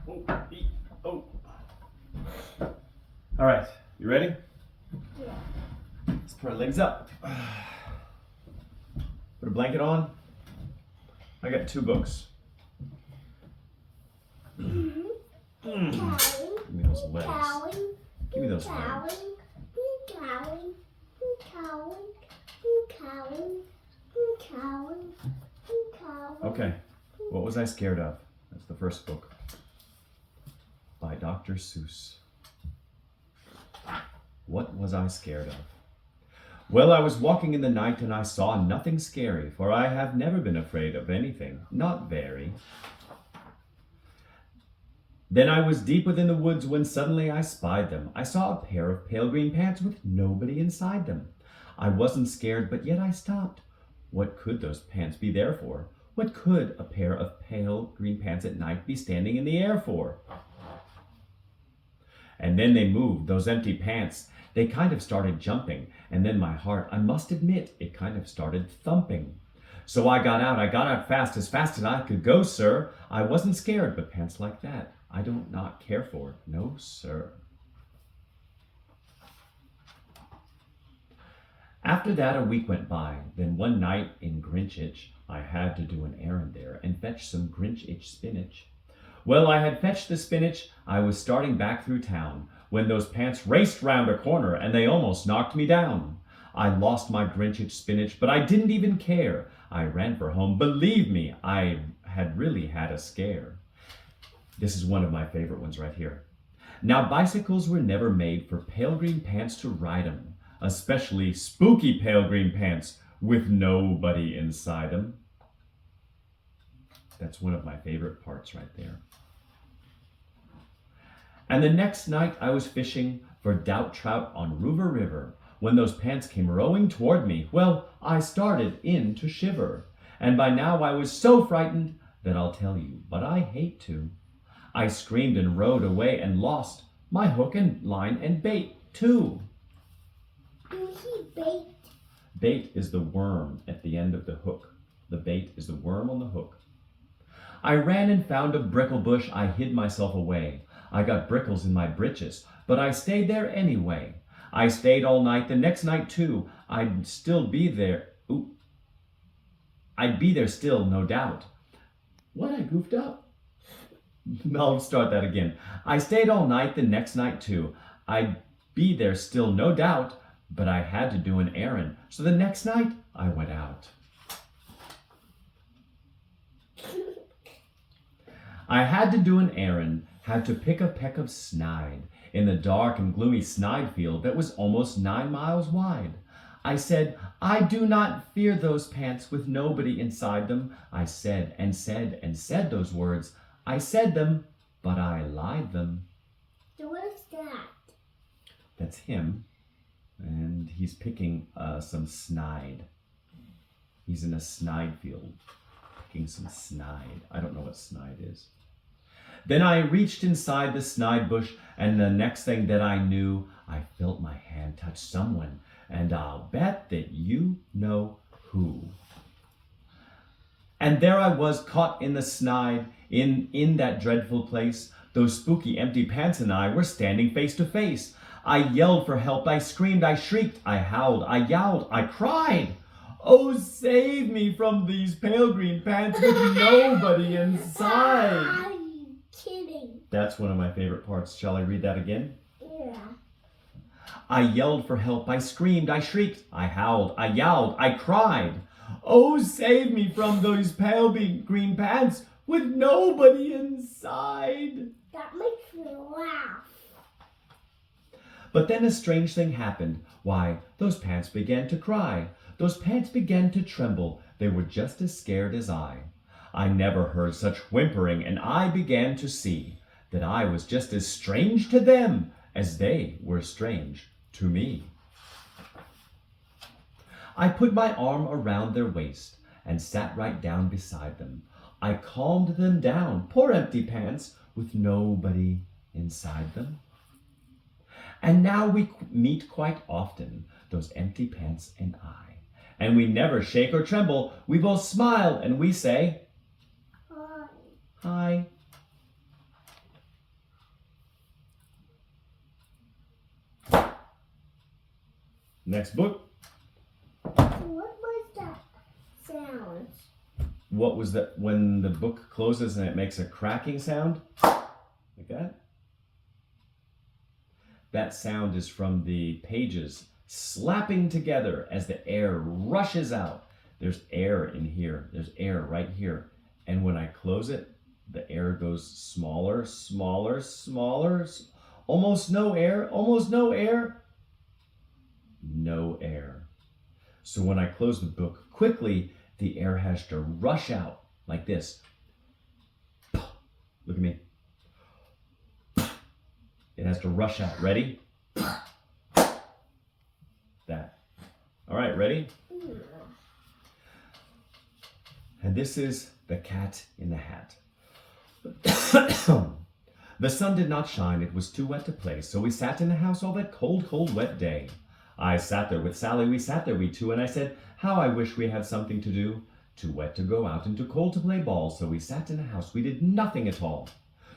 Oh. All right, you ready? Yeah. Let's put our legs up. Put a blanket on. I got 2 books. Give me those legs. Give me those legs. Okay, what was I scared of? That's the first book by Dr. Suess. What was I scared of? Well, I was walking in the night and I saw nothing scary, for I have never been afraid of anything, not very. Then I was deep within the woods when suddenly I spied them. I saw a pair of pale green pants with nobody inside them. I wasn't scared, but yet I stopped. What could those pants be there for? What could a pair of pale green pants at night be standing in the air for? And then they moved, those empty pants. They kind of started jumping, and then my heart, I must admit, it kind of started thumping. So I got out fast as I could go, sir. I wasn't scared, but pants like that, I don't not care for. No, sir. After that, a week went by. Then one night in Grinchich, I had to do an errand there and fetch some Grinchich spinach. Well, I had fetched the spinach. I was starting back through town when those pants raced round a corner and they almost knocked me down. I lost my Grinchich spinach, but I didn't even care. I ran for home. Believe me, I had really had a scare. This is one of my favorite ones right here. Now, bicycles were never made for pale green pants to ride 'em, especially spooky pale green pants with nobody inside 'em. That's one of my favorite parts right there. And the next night I was fishing for doubt trout on Ruver River when those pants came rowing toward me. Well, I started in to shiver, and by now I was so frightened that I'll tell you, but I hate to. I screamed and rowed away and lost my hook and line and bait too. Bait. Bait is the worm at the end of the hook. The bait is the worm on the hook. I ran and found a brickle bush. I hid myself away. I got brickles in my britches, but I stayed there anyway. I stayed all night, the next night too. I'd still be there. I'd be there still, no doubt. What, I goofed up? I'll start that again. I stayed all night, the next night too. I'd be there still, no doubt, but I had to do an errand. So the next night, I went out. I had to do an errand, had to pick a peck of snide in the dark and gloomy snide field that was almost 9 miles wide. I said, I do not fear those pants with nobody inside them. I said and said and said those words. I said them, but I lied them. So what is that? That's him, and he's picking some snide. He's in a snide field, picking some snide. I don't know what snide is. Then I reached inside the snide bush, and the next thing that I knew, I felt my hand touch someone, and I'll bet that you know who. And there I was, caught in the snide, in that dreadful place. Those spooky empty pants and I were standing face to face. I yelled for help, I screamed, I shrieked, I howled, I yowled, I cried. Oh, save me from these pale green pants with nobody inside. Are you kidding? That's one of my favorite parts. Shall I read that again? Yeah. I yelled for help, I screamed, I shrieked, I howled, I yowled, I cried. Oh, save me from those pale green pants with nobody inside. That makes me laugh. But then a strange thing happened. Why, those pants began to cry. Those pants began to tremble. They were just as scared as I. I never heard such whimpering, and I began to see that I was just as strange to them as they were strange to me. I put my arm around their waist and sat right down beside them. I calmed them down, poor empty pants with nobody inside them. And now we meet quite often, those empty pants and I. And we never shake or tremble. We both smile and we say, Hi. hi. Next book. What was that sound? What was that when the book closes and it makes a cracking sound? Like that? That sound is from the pages slapping together as the air rushes out. There's air in here. There's air right here. And when I close it, the air goes smaller, smaller, smaller. Almost no air, almost no air. No air. So when I close the book quickly, the air has to rush out like this. Look at me. It has to rush out. Ready? That. All right, ready? And this is the Cat in the Hat. The sun did not shine, it was too wet to play, so we sat in the house all that cold, cold, wet day. I sat there with Sally, we sat there, we two, and I said, how I wish we had something to do. Too wet to go out and too cold to play ball, so we sat in the house, we did nothing at all.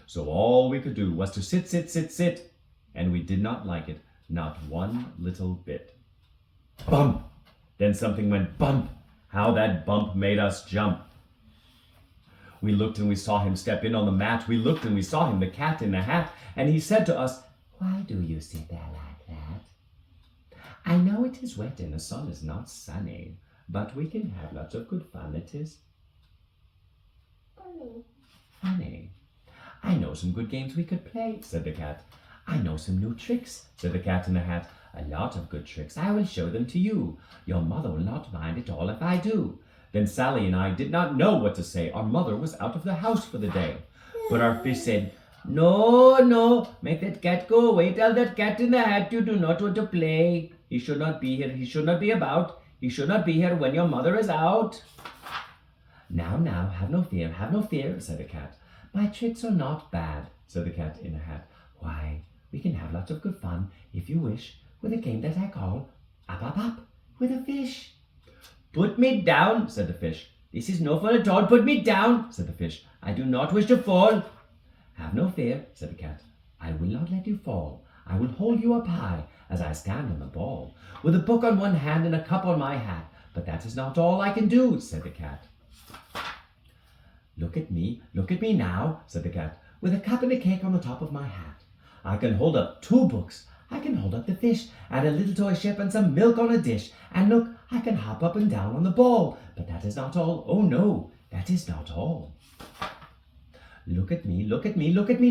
So all we could do was to sit, sit, sit, sit, and we did not like it, not one little bit. Bump! Then something went bump. How that bump made us jump. We looked and we saw him step in on the mat. We looked and we saw him, the Cat in the Hat, and he said to us, why do you sit there like that? I know it is wet and the sun is not sunny, but we can have lots of good fun, it is. Funny. Funny. I know some good games we could play, said the Cat. I know some new tricks, said the Cat in the Hat. A lot of good tricks. I will show them to you. Your mother will not mind at all if I do. Then Sally and I did not know what to say. Our mother was out of the house for the day. But our fish said, no, no, make that cat go away. Tell that Cat in the Hat you do not want to play. He should not be here. He should not be about. He should not be here when your mother is out. Now, now, have no fear, said the Cat. My tricks are not bad, said the Cat in the Hat. Why, we can have lots of good fun, if you wish, with a game that I call Up, Up, Up, with a fish. Put me down, said the fish. This is no fun at all. Put me down, said the fish. I do not wish to fall. Have no fear, said the Cat. I will not let you fall. I will hold you up high as I stand on the ball, with a book on one hand and a cup on my hat. But that is not all I can do, said the Cat. Look at me now, said the Cat, with a cup and a cake on the top of my hat. I can hold up 2 books. I can hold up the fish, and a little toy ship, and some milk on a dish. And look, I can hop up and down on the ball. But that is not all. Oh no, that is not all. Look at me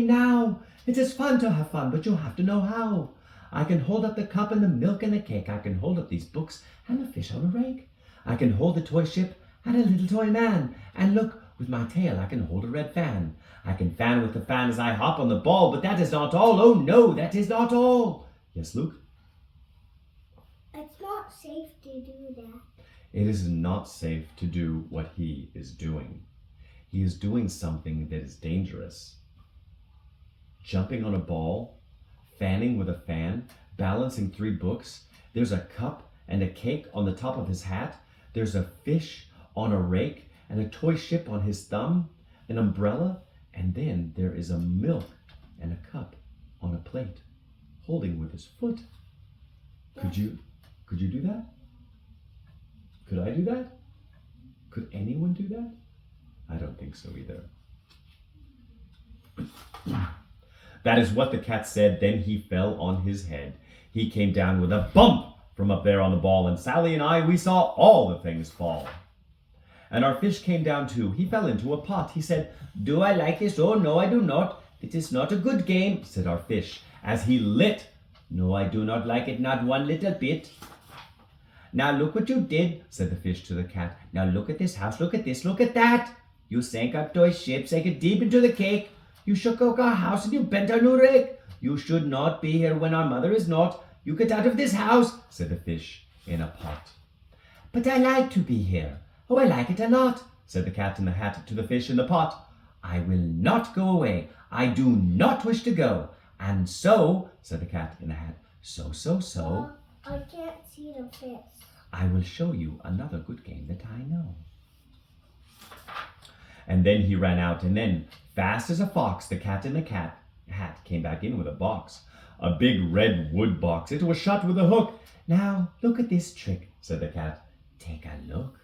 now. It is fun to have fun, but you have to know how. I can hold up the cup and the milk and the cake. I can hold up these books and the fish on a rake. I can hold the toy ship and a little toy man. And look, with my tail I can hold a red fan. I can fan with the fan as I hop on the ball, but that is not all. Oh no, that is not all. Yes, Luke? It's not safe to do that. It is not safe to do what he is doing. He is doing something that is dangerous. Jumping on a ball, fanning with a fan, balancing 3 books. There's a cup and a cake on the top of his hat. There's a fish on a rake and a toy ship on his thumb, an umbrella, and then there is a milk and a cup on a plate, holding with his foot. Could you do that? Could I do that? Could anyone do that? I don't think so either. That is what the Cat said. Then he fell on his head. He came down with a bump from up there on the ball, and Sally and I, we saw all the things fall. And our fish came down too. He fell into a pot. He said, do I like this? Oh, no, I do not. It is not a good game, said our fish, as he lit. No, I do not like it, not one little bit. Now look what you did, said the fish to the Cat. Now look at this house, look at this, look at that. You sank our toy ship, sank it deep into the cake. You shook up our house and you bent our new rake. You should not be here when our mother is not. You get out of this house, said the fish in a pot. But I like to be here. Oh, I like it a lot, said the Cat in the Hat to the fish in the pot. I will not go away. I do not wish to go. And so, said the Cat in the Hat, so. I can't see the fish. I will show you another good game that I know. And then he ran out, and then, fast as a fox, the Cat in the Cat hat came back in with a box. A big red wood box. It was shut with a hook. Now, look at this trick, said the cat. Take a look.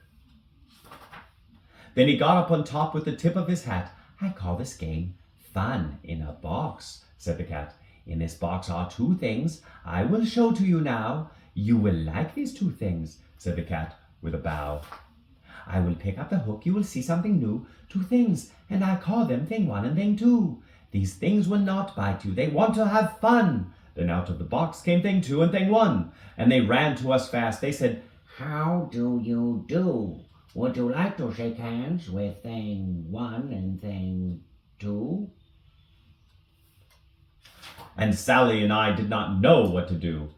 Then he got up on top with the tip of his hat. I call this game Fun in a Box, said the cat. In this box are two things I will show to you now. You will like these two things, said the cat with a bow. I will pick up the hook, you will see something new. Two things, and I call them thing one and thing two. These things will not bite you, they want to have fun. Then out of the box came thing two and thing one, and they ran to us fast. They said, How do you do? Would you like to shake hands with thing one and thing two? And Sally and I did not know what to do.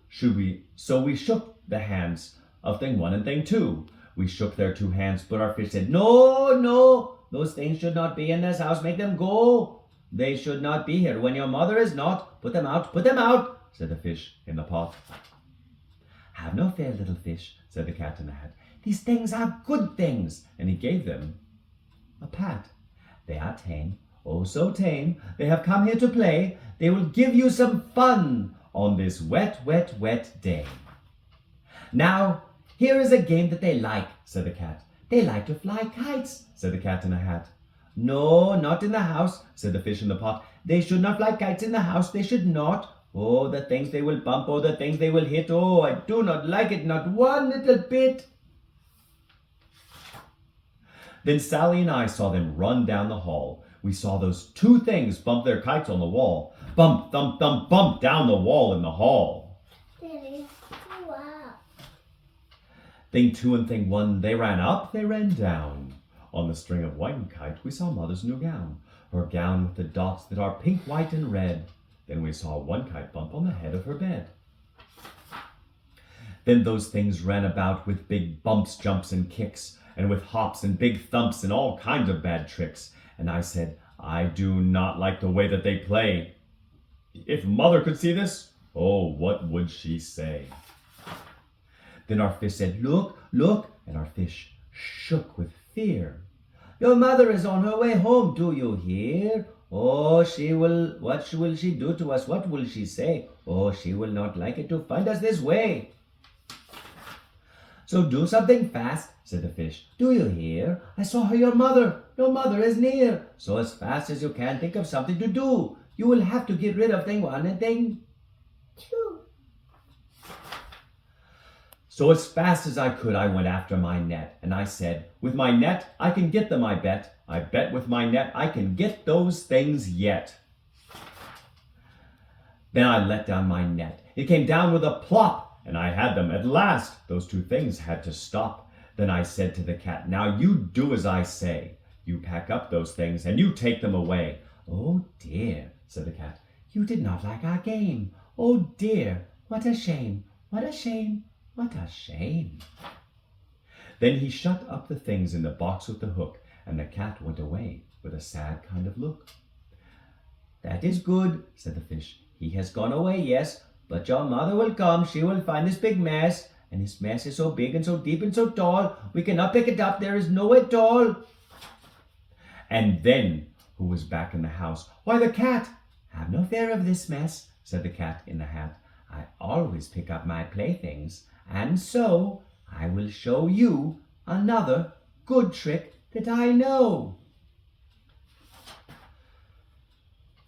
So we shook the hands of thing one and thing two. We shook their two hands, but our fish said, No, no, those things should not be in this house. Make them go. They should not be here. When your mother is not, put them out, said the fish in the pot. Have no fear, little fish, said the cat in the hat. These things are good things. And he gave them a pat. They are tame, oh so tame. They have come here to play. They will give you some fun on this wet, wet, wet day. Now, here is a game that they like, said the cat. They like to fly kites, said the cat in the hat. No, not in the house, said the fish in the pot. They should not fly kites in the house, they should not. Oh, the things they will bump, oh, the things they will hit. Oh, I do not like it, not one little bit. Then Sally and I saw them run down the hall. We saw those two things bump their kites on the wall. Bump, thump, thump, bump down the wall in the hall. Daddy, wow. Thing two and thing one, they ran up, they ran down. On the string of one kite, we saw Mother's new gown. Her gown with the dots that are pink, white, and red. Then we saw one kite bump on the head of her bed. Then those things ran about with big bumps, jumps, and kicks, and with hops and big thumps and all kinds of bad tricks. And I said, I do not like the way that they play. If Mother could see this, oh, what would she say? Then our fish said, Look, look, and our fish shook with fear. Your mother is on her way home, do you hear? Oh, what will she do to us? What will she say? Oh, she will not like it to find us this way. So do something fast, said the fish. Do you hear? I saw her, your mother is near. So as fast as you can, think of something to do. You will have to get rid of thing one and thing Two. So as fast as I could, I went after my net, and I said, with my net, I can get them, I bet. I bet with my net, I can get those things yet. Then I let down my net. It came down with a plop, and I had them at last. Those two things had to stop. Then I said to the cat, now you do as I say. You pack up those things, and you take them away. Oh dear, said the cat, you did not like our game. Oh dear, what a shame, what a shame. What a shame. Then he shut up the things in the box with the hook, and the cat went away with a sad kind of look. That is good, said the fish. He has gone away, yes, but your mother will come. She will find this big mess, and this mess is so big and so deep and so tall, we cannot pick it up. There is no way at all. And then, who was back in the house? Why, the cat. Have no fear of this mess, said the cat in the hat. I always pick up my playthings. And so I will show you another good trick that I know.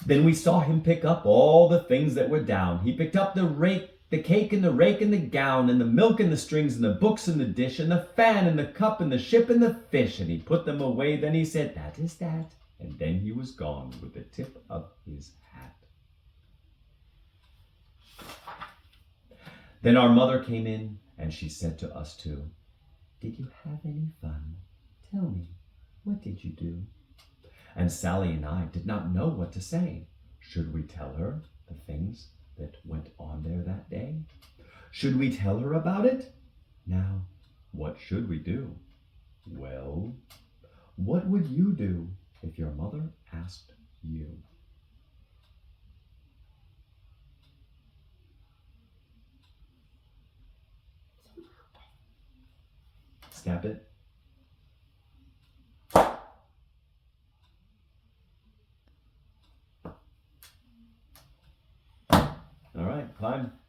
Then we saw him pick up all the things that were down. He picked up the rake, the cake and the rake and the gown and the milk and the strings and the books and the dish and the fan and the cup and the ship and the fish. And he put them away. Then he said, that is that. And then he was gone with the tip of his hat. Then our mother came in, and she said to us two, did you have any fun? Tell me, what did you do? And Sally and I did not know what to say. Should we tell her the things that went on there that day? Should we tell her about it? Now, what should we do? Well, what would you do if your mother asked you? Snap it. Climb.